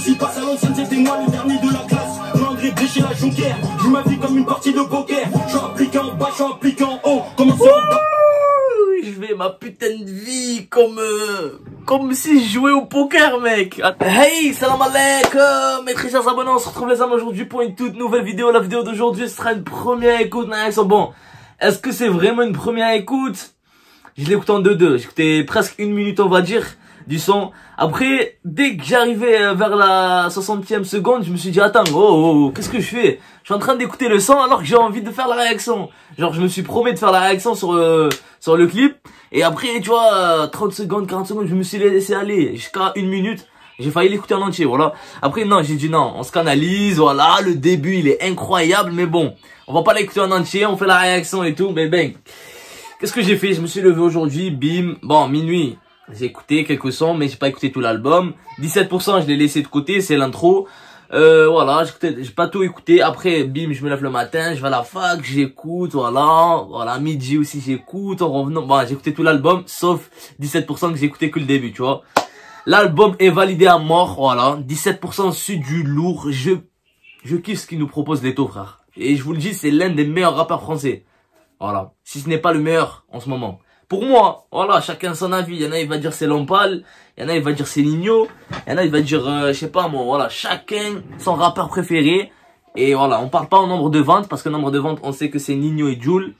aussi passe à l'ancienne, c'était moi le dernier de la classe. L'engrais chez la jonquière, je ma vie comme une partie de poker. Je suis appliqué en bas, je suis appliqué en haut. Comment ça? Je vais ma putain de vie comme si je jouais au poker, mec. Hey, salam alaikum, mes très chers abonnés, on se retrouve les amis aujourd'hui pour une toute nouvelle vidéo. La vidéo d'aujourd'hui sera une première écoute. Bon, est-ce que c'est vraiment une première écoute? Je l'écoute en 2-2, j'écoutais presque une minute on va dire du son. Après, dès que j'arrivais vers la 60e seconde, je me suis dit attends, qu'est-ce que je fais? Je suis en train d'écouter le son alors que j'ai envie de faire la réaction. Genre je me suis promis de faire la réaction sur le clip. Et après tu vois 30 secondes, 40 secondes, je me suis laissé aller jusqu'à une minute. J'ai failli l'écouter en entier, voilà. Après non, j'ai dit non, on se canalise, voilà, le début il est incroyable, mais bon, on va pas l'écouter en entier, on fait la réaction et tout, mais ben. Qu'est-ce que j'ai fait? Je me suis levé aujourd'hui, bim, bon, minuit. J'ai écouté quelques sons, mais j'ai pas écouté tout l'album. 17%, je l'ai laissé de côté, c'est l'intro. Voilà, j'ai pas tout écouté. Après, bim, je me lève le matin, je vais à la fac, j'écoute, voilà, midi aussi j'écoute, en revenant, bon, j'ai écouté tout l'album, sauf 17% que j'ai écouté que le début, tu vois. L'album est validé à mort, voilà, 17% c'est du lourd, je kiffe ce qu'il nous propose Leto, frère. Et je vous le dis, c'est l'un des meilleurs rappeurs français. Voilà, si ce n'est pas le meilleur en ce moment. Pour moi, voilà, chacun son avis. Il y en a, il va dire c'est Lampal, il y en a, il va dire c'est Nino, il y en a, il va dire, je sais pas moi, voilà, chacun son rappeur préféré. Et voilà, on parle pas au nombre de ventes, parce que le nombre de ventes, on sait que c'est Nino et Jul.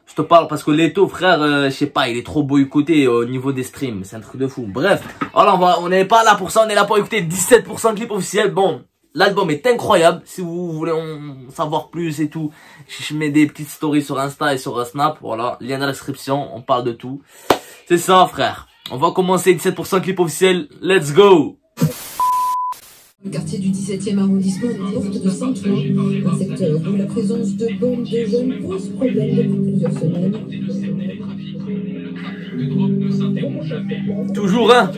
Je te parle parce que Leto, frère, je sais pas, il est trop boycotté au niveau des streams, c'est un truc de fou. Bref, voilà, on n'est pas là pour ça, on est là pour écouter 17% clip officiel. Bon. L'album est incroyable, si vous voulez en savoir plus et tout, je mets des petites stories sur Insta et sur Snap, voilà, lien dans la description, on parle de tout. C'est ça frère, on va commencer 17% clip officiel, let's go. Le quartier du 17e arrondissement, porte de Saint-Ouen, un secteur où la présence de bandes de jeunes pose problème depuis plusieurs semaines. Toujours un.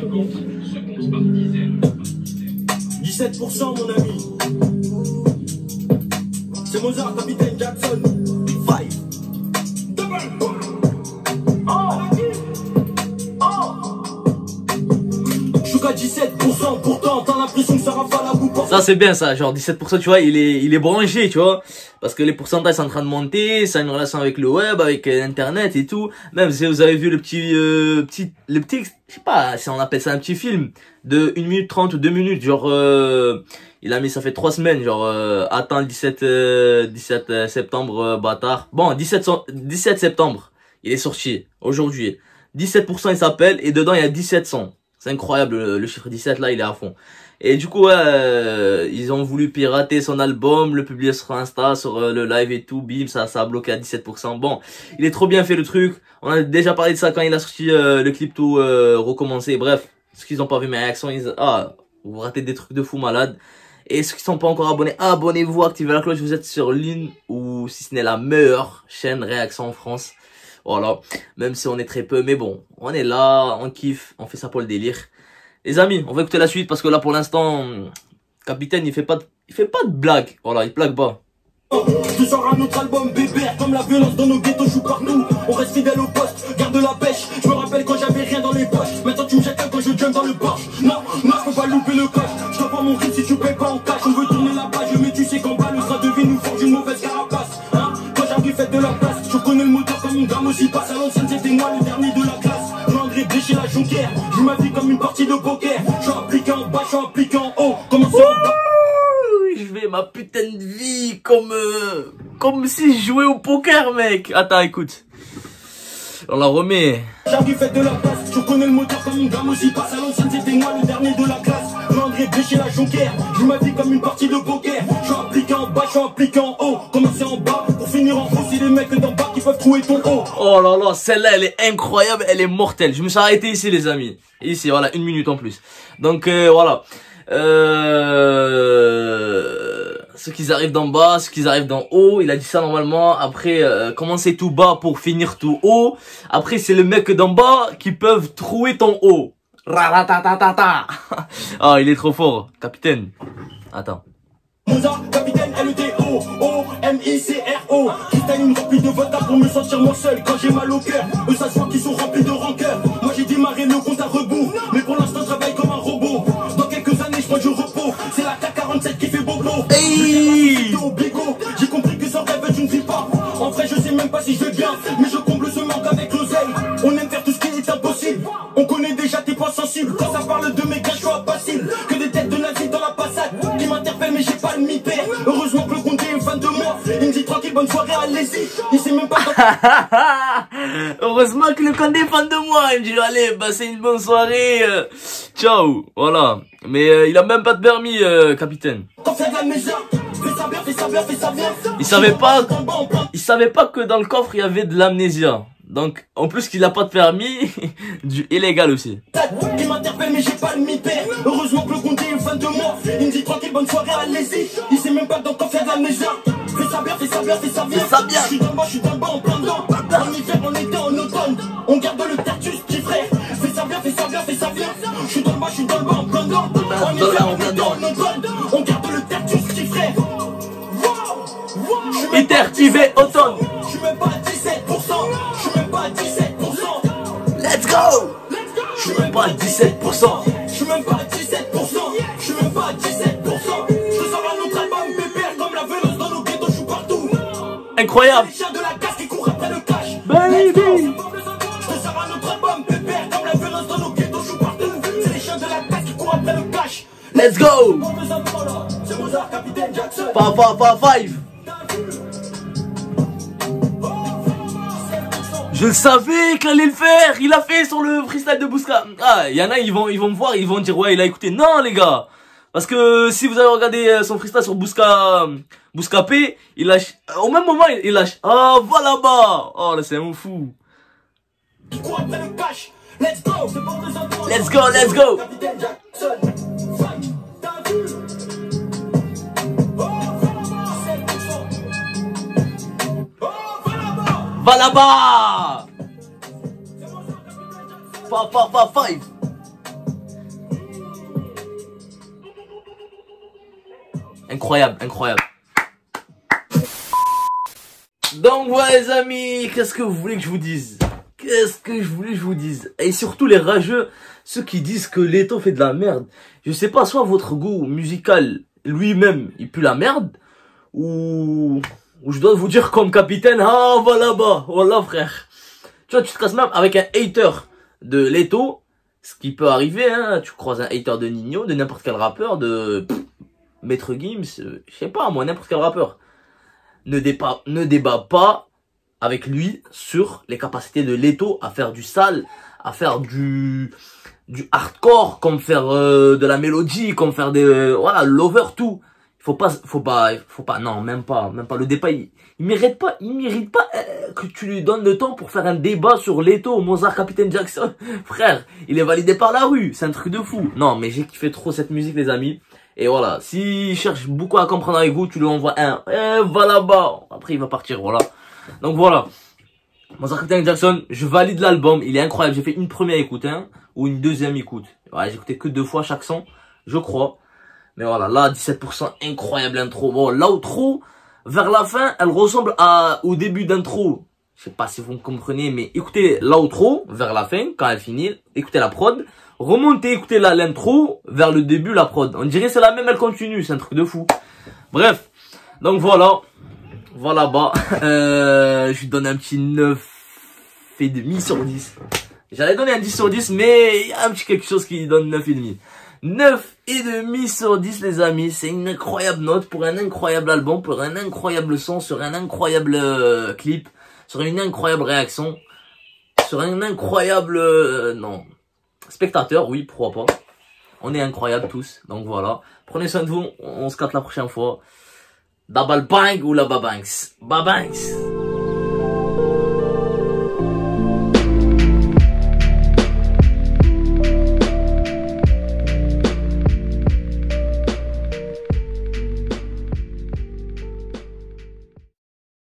17% mon ami. C'est Mozart, capitaine Jackson. 5 double. Je suis qu'à 17%, pourtant t'as l'impression que ça rafale à bout. Ça c'est bien ça, genre 17% tu vois, il est branché tu vois. Parce que les pourcentages sont en train de monter, ça a une relation avec le web, avec internet et tout. Même si vous avez vu le petit, je sais pas si on appelle ça un petit film de 1 minute 30 ou 2 minutes, genre il a mis ça fait 3 semaines, genre attends le 17 septembre bâtard. Bon 17 septembre, il est sorti aujourd'hui. 17% il s'appelle et dedans il y a 17 sons. C'est incroyable le chiffre 17 là, il est à fond. Et du coup, ils ont voulu pirater son album, le publier sur Insta, sur le live et tout, bim, ça a bloqué à 17%. Bon, il est trop bien fait le truc. On a déjà parlé de ça quand il a sorti le clip tout recommencé. Bref, ceux qui n'ont pas vu mes réactions, vous ratez des trucs de fou malade. Et ceux qui sont pas encore abonnés, abonnez-vous, activez la cloche, vous êtes sur l'une ou si ce n'est la meilleure chaîne réaction en France. Voilà, même si on est très peu, mais bon, on est là, on kiffe, on fait ça pour le délire. Les amis, on va écouter la suite parce que là pour l'instant, Capitaine il fait pas de blague. Voilà, il blague pas. Je sors un autre album bébert, comme la violence dans nos ghettos, je suis partout. On reste fidèle au poste, garde la pêche. Je me rappelle quand j'avais rien dans les poches. Maintenant tu me jettes quand je jump dans le Porsche. Non, je peux pas louper le coche. Je te prends mon rythme si tu payes pas en cash. On veut tourner la page, mais tu sais qu'en bas le train de vie nous forge une mauvaise carapace. Hein, quand j'arrive faites de la place. Je connais le moteur comme une gamme aussi passe à l'ancienne, c'était moi le dernier de la classe. L'engrais chez la jonquière, je ma vie comme une partie de poker. Je suis appliqué en bas, je suis appliqué en haut. Comment ça? Je vais ma putain de vie comme si je jouais au poker, mec. Attends, écoute. On la remet. J'arrive fait de la place, je connais le moteur comme une gamme aussi passe à l'ancienne, c'était moi le dernier de la classe. L'engrais chez la jonquière, je ma vie comme une partie de poker. Je suis appliqué en bas, je suis appliqué en haut. Commencer en bas pour finir en haut, c'est les mecs d'en bas qui peuvent trouver ton haut. Oh là là, celle-là elle est incroyable, elle est mortelle. Je me suis arrêté ici les amis. Ici, voilà, 1 minute en plus. Donc voilà. Ceux qui arrivent d'en bas, ceux qui arrivent d'en haut, il a dit ça normalement. Après, commencer tout bas pour finir tout haut. Après, c'est le mec d'en bas qui peuvent trouver ton haut. Ratatatata. Ah, il est trop fort, capitaine. Attends. Mozart, capitaine, L-E-T-O, O-M-I-C-R-O. Cristalline remplie de vodka pour me sentir moi seul quand j'ai mal au cœur. Eux, ça se voit qu'ils sont remplis de rancœur. Moi, j'ai démarré le compte à rebours. Mais pour l'instant, je travaille comme un robot. Dans quelques années, je crois que je repose. mi père. Heureusement que le comté est fan de moi. Il me dit tranquille, bonne soirée, allez-y. Il sait même pas heureusement que le Condé est fan de moi. Il me dit allez, passez une bonne soirée. Ciao. Voilà. Mais il a même pas de permis, capitaine. quand faire de la maison. Fais ça bien, fais ça bien, fais ça bien. Il savait pas que dans le coffre il y avait de l'amnésia. Donc, en plus qu'il a pas de permis, du illégal aussi. Qui m'interpelle mais j'ai pas le mi-père. Heureusement que le comté est fan de moi. Il me dit tranquille, bonne soirée, allez-y. Il sait même pas dans quoi faire de la maison. Fais ça bien, fais ça bien, fais ça bien. Fais ça bien. Je suis dans le bas, je suis dans le bas, en plein dedans. En hiver, en été, en automne. On garde le tertus, petit frère. Fais ça bien, fais ça bien, fais ça bien. Je suis dans le bas, je suis dans le bas, en plein dedans. En hiver, en été, en automne. On garde le tertus, petit frère. Intertivé automne. Je suis même pas à 17%. Je suis même pas à 17%. Let's go. Je suis même pas à 17%. Je suis même pas à 17%. Je suis même pas à 17%. Je te sors un autre album pépère comme la violence dans nos ghettos, je suis partout. Incroyable. Les chiens de la casse qui courent après le cash. Baby. Je te sors un autre album pépère comme la violence dans nos ghettos, je suis partout. C'est les chiens de la casse qui courent après le cash. Let's go. C'est Mozart, Capitaine Jackson. Five. Je savais qu'il allait le faire. Il a fait sur le freestyle de Bouska. Ah, il y en a, ils vont me voir, ils vont dire ouais, il a écouté. Non, les gars. Parce que si vous avez regardé son freestyle sur Bouska P, il lâche, au même moment, il lâche. Ah, va là-bas. Oh, là, c'est un fou. Let's go. Let's go, let's go. Capitaine Jackson. Va là-bas. Five. Incroyable. Donc voilà les amis, qu'est-ce que vous voulez que je vous dise? Et surtout les rageux, ceux qui disent que Leto fait de la merde. Je sais pas, soit votre goût musical lui-même, il pue la merde, ou je dois vous dire comme capitaine, ah va là-bas, voilà frère. Tu vois, tu te casses même avec un hater de Leto, ce qui peut arriver, hein, tu croises un hater de Nino, de n'importe quel rappeur, de Maître Gims, je sais pas moi, n'importe quel rappeur. Ne débat pas avec lui sur les capacités de Leto à faire du sale, à faire du hardcore, comme faire de la mélodie, comme faire des voilà, l'over tout. Faut pas, non, même pas le débat, il mérite pas que tu lui donnes le temps pour faire un débat sur Leto, Mozart, Capitaine Jackson. Frère, il est validé par la rue, c'est un truc de fou. Non, mais j'ai kiffé trop cette musique, les amis. Et voilà, s'il cherche beaucoup à comprendre avec vous, tu lui envoies un, va là-bas. Après, il va partir, voilà. Donc voilà. Mozart, Capitaine Jackson, je valide l'album, il est incroyable. J'ai fait une première écoute, hein, ou une deuxième écoute. Ouais, j'ai écouté que 2 fois chaque son, je crois. Mais voilà, là, 17%, incroyable intro. Bon, l'outro, vers la fin, elle ressemble au début d'intro. Je sais pas si vous me comprenez, mais écoutez l'outro, vers la fin, quand elle finit, écoutez la prod. Remontez, écoutez l'intro, vers le début, la prod. On dirait c'est la même, elle continue, c'est un truc de fou. Bref, donc voilà. Voilà, bah, je lui donne un petit 9,5 sur 10. J'allais donner un 10 sur 10, mais il y a un petit quelque chose qui donne 9,5. 9,5 sur 10 les amis, c'est une incroyable note pour un incroyable album, pour un incroyable son, sur un incroyable clip, sur une incroyable réaction, sur un incroyable non, spectateur, oui, pourquoi pas. On est incroyables tous, donc voilà. Prenez soin de vous, on se capte la prochaine fois. Dabal bang ou la babanks. Babanks.